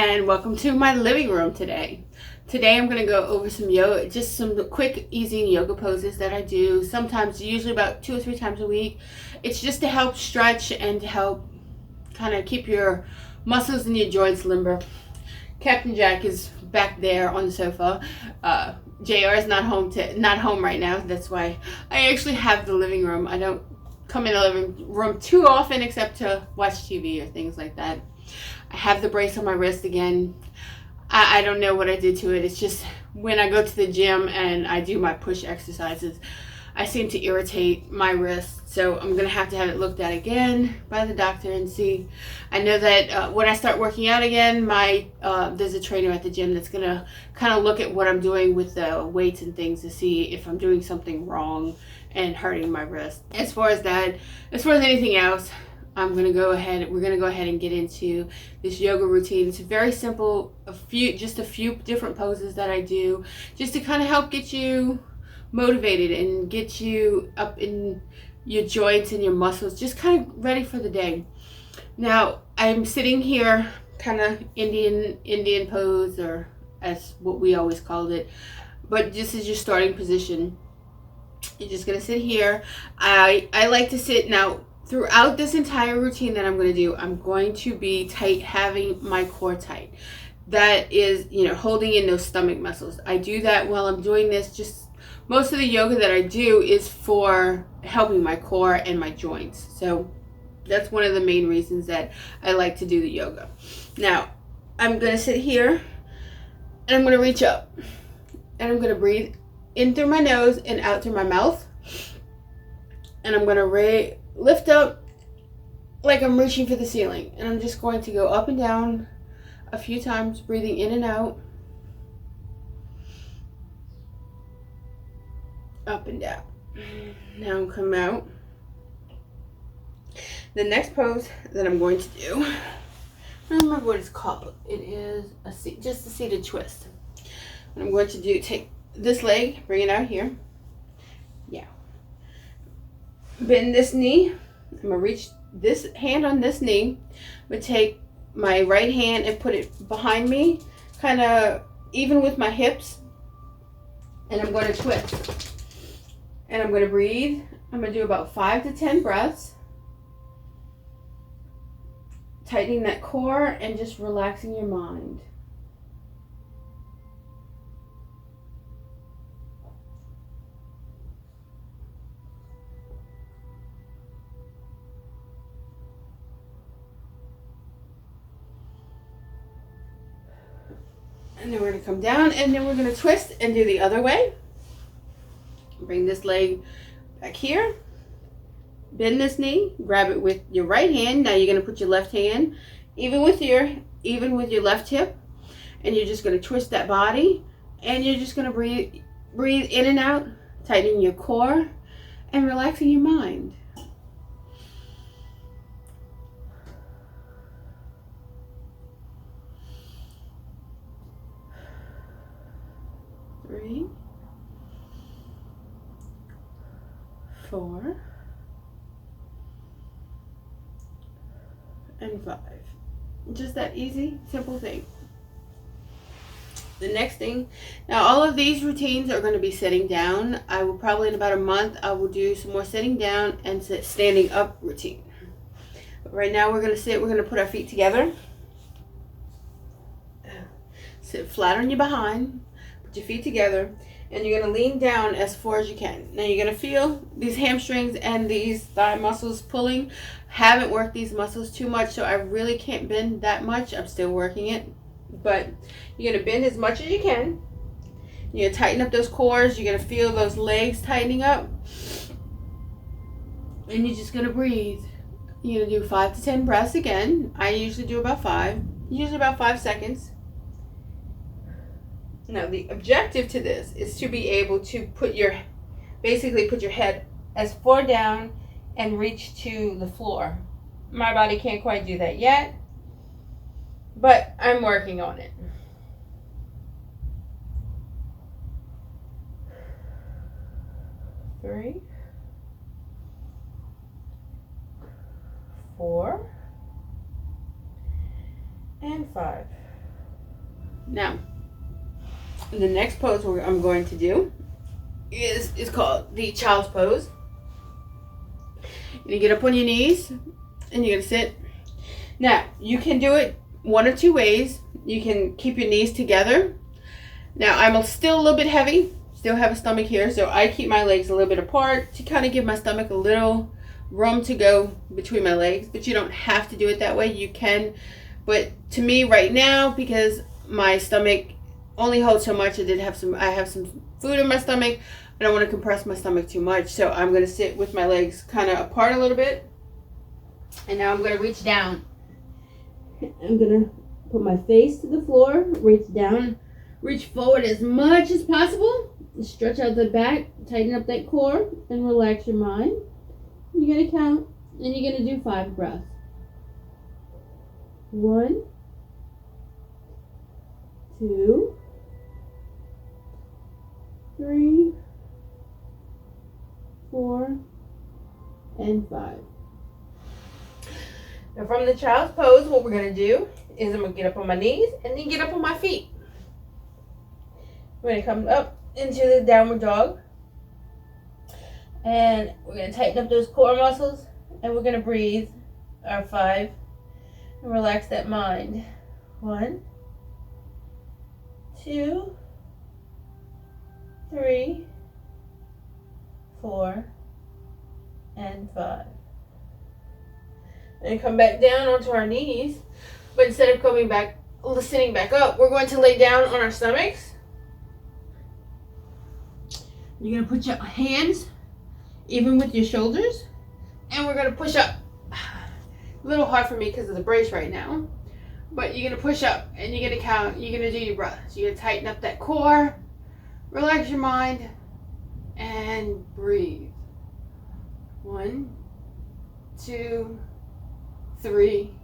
and welcome to my living room today. Today I'm going to go over some yoga, just some quick, easy yoga poses that I do sometimes, usually about 2 or 3 times a week. It's just to help stretch and to help kind of keep your muscles and your joints limber. Captain Jack is back there on the sofa. JR is not home right now. That's why I actually have the living room. I don't come in the living room too often except to watch TV or things like that. I have the brace on my wrist again. I don't know what I did to it. It's just when I go to the gym and I do my push exercises, I seem to irritate my wrist. So I'm going to have it looked at again by the doctor and see. I know that when I start working out again, there's a trainer at the gym that's going to kind of look at what I'm doing with the weights and things to see if I'm doing something wrong and hurting my wrist. As far as anything else, we're going to go ahead and get into this yoga routine. It's very simple, just a few different poses that I do just to kind of help get you motivated and get you up in your joints and your muscles, just kind of ready for the day. Now, I'm sitting here kind of Indian pose, or as what we always called it, but this is your starting position. You're just going to sit here. I like to sit now. Throughout this entire routine that I'm going to do, I'm going to be tight, having my core tight. That is, holding in those stomach muscles. I do that while I'm doing this. Just most of the yoga that I do is for helping my core and my joints. So that's one of the main reasons that I like to do the yoga. Now, I'm going to sit here and I'm going to reach up. And I'm going to breathe in through my nose and out through my mouth. And I'm going to lift up like I'm reaching for the ceiling. And I'm just going to go up and down a few times, breathing in and out. Up and down. Now I'm coming out. The next pose that I'm going to do, I don't remember what it's called. It is just a seated twist. What I'm going to do, take this leg, bring it out here. Yeah. Bend this knee. I'm going to reach this hand on this knee. I'm going to take my right hand and put it behind me, kind of even with my hips. And I'm going to twist. And I'm going to breathe. I'm going to do about 5 to 10 breaths. Tightening that core and just relaxing your mind. And then we're going to come down and then we're going to twist and do the other way. Bring this leg back here. Bend this knee. Grab it with your right hand. Now you're going to put your left hand even with your left hip. And you're just going to twist that body. And you're just going to breathe in and out, tightening your core and relaxing your mind. Three, 4, and 5. Just that easy, simple thing. The next thing, now all of these routines are going to be sitting down. I will probably in about a month, I will do some more sitting down and standing up routine. But right now we're going to put our feet together. Sit flat on your behind. Put your feet together, and you're going to lean down as far as you can. Now you're going to feel these hamstrings and these thigh muscles pulling. Haven't worked these muscles too much, so I really can't bend that much. I'm still working it, but you're going to bend as much as you can. You're going to tighten up those cores. You're going to feel those legs tightening up, and you're just going to breathe. You're going to do 5 to 10 breaths again. I usually do about 5, usually about 5 seconds. Now, the objective to this is to be able to put your head as far down and reach to the floor. My body can't quite do that yet, but I'm working on it. 3, 4, and 5. Now, the next pose I'm going to do is called the child's pose. You get up on your knees and you're gonna sit. Now, you can do it one of two ways. You can keep your knees together. Now, I'm still a little bit heavy, still have a stomach here, so I keep my legs a little bit apart to kind of give my stomach a little room to go between my legs, but you don't have to do it that way. You can, but to me right now, because my stomach only holds so much, I have some food in my stomach. I don't want to compress my stomach too much, so I'm going to sit with my legs kind of apart a little bit. And now I'm going to reach down. I'm going to put my face to the floor, reach down, reach forward as much as possible, stretch out the back, tighten up that core, and relax your mind. You're going to count, and you're going to do 5 breaths. 1, 2, 3, 4, and 5. Now from the child's pose, what we're going to do is I'm going to get up on my knees and then get up on my feet. We're going to come up into the downward dog. And we're going to tighten up those core muscles. And we're going to breathe our 5 and relax that mind. 1, 2, 3, 4, and 5. And come back down onto our knees. But instead of sitting back up, we're going to lay down on our stomachs. You're going to put your hands even with your shoulders. And we're going to push up. A little hard for me because of the brace right now. But you're going to push up and you're going to count. You're going to do your breaths. You're going to tighten up that core. Relax your mind. And breathe. 1, 2, 3,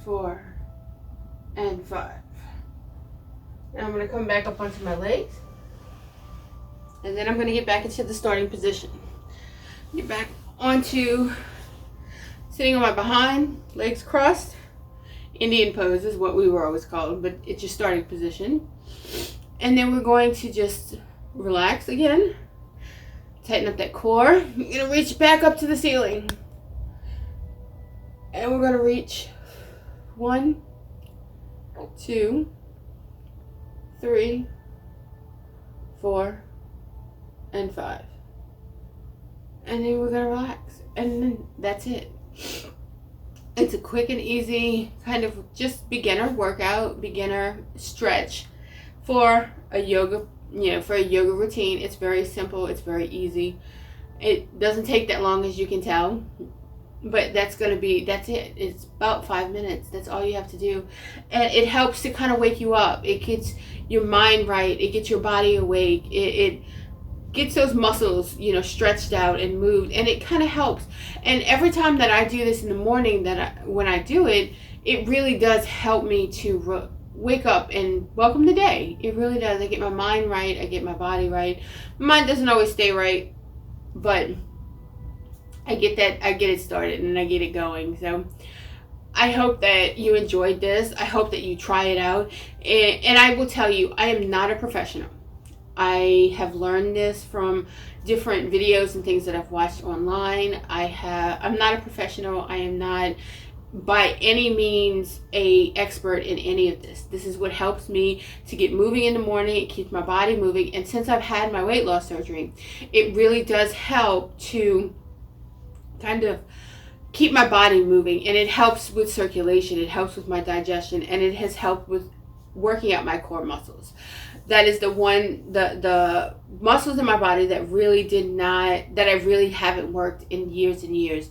4, and 5. Now I'm going to come back up onto my legs. And then I'm going to get back into the starting position. Get back onto sitting on my behind, legs crossed. Indian pose is what we were always called, but it's your starting position. And then we're going to just relax again. Tighten up that core. You're going to reach back up to the ceiling. And we're going to reach 1, 2, 3, 4, and 5. And then we're going to relax. And then that's it. It's a quick and easy kind of just beginner workout, beginner stretch for a yoga, for a yoga routine. It's very simple. It's very easy. It doesn't take that long, as you can tell. But that's it. It's about 5 minutes. That's all you have to do. And it helps to kind of wake you up. It gets your mind right. It gets your body awake. It gets those muscles, stretched out and moved. And it kind of helps. And every time that I do this in the morning, when I do it, it really does help me to wake up and welcome the day. It really does. I get my mind right. I get my body right. My mind doesn't always stay right. But I get it started and I get it going. So I hope that you enjoyed this. I hope that you try it out. And I will tell you, I am not a professional. I have learned this from different videos and things that I've watched online. I'm not a professional. I am not by any means a expert in any of this. This is what helps me to get moving in the morning. It keeps my body moving. And since I've had my weight loss surgery, it really does help to kind of keep my body moving, and it helps with circulation, it helps with my digestion, and it has helped with working out my core muscles. That is the muscles in my body that I really haven't worked in years and years.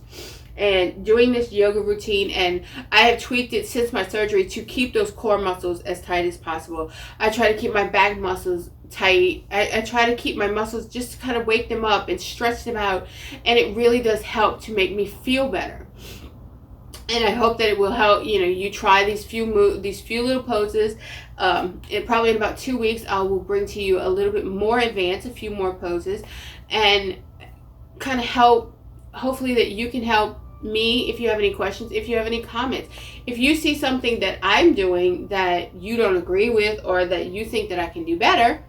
And doing this yoga routine, and I have tweaked it since my surgery to keep those core muscles as tight as possible. I try to keep my back muscles tight. I try to keep my muscles just to kind of wake them up and stretch them out, and it really does help to make me feel better. And I hope that it will help you try these few little poses. And probably in about 2 weeks I will bring to you a little bit more advanced, a few more poses, and kind of help, hopefully that you can help me if you have any questions, if you have any comments. If you see something that I'm doing that you don't agree with or that you think that I can do better,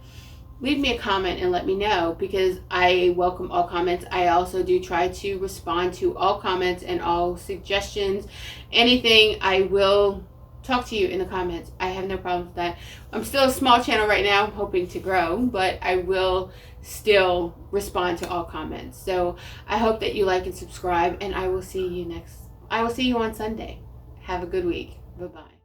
leave me a comment and let me know, because I welcome all comments. I also do try to respond to all comments and all suggestions. Anything, I will talk to you in the comments. I have no problem with that. I'm still a small channel right now. I'm hoping to grow, but I will still respond to all comments. So I hope that you like and subscribe, and I will see you on Sunday. Have a good week. Bye-bye.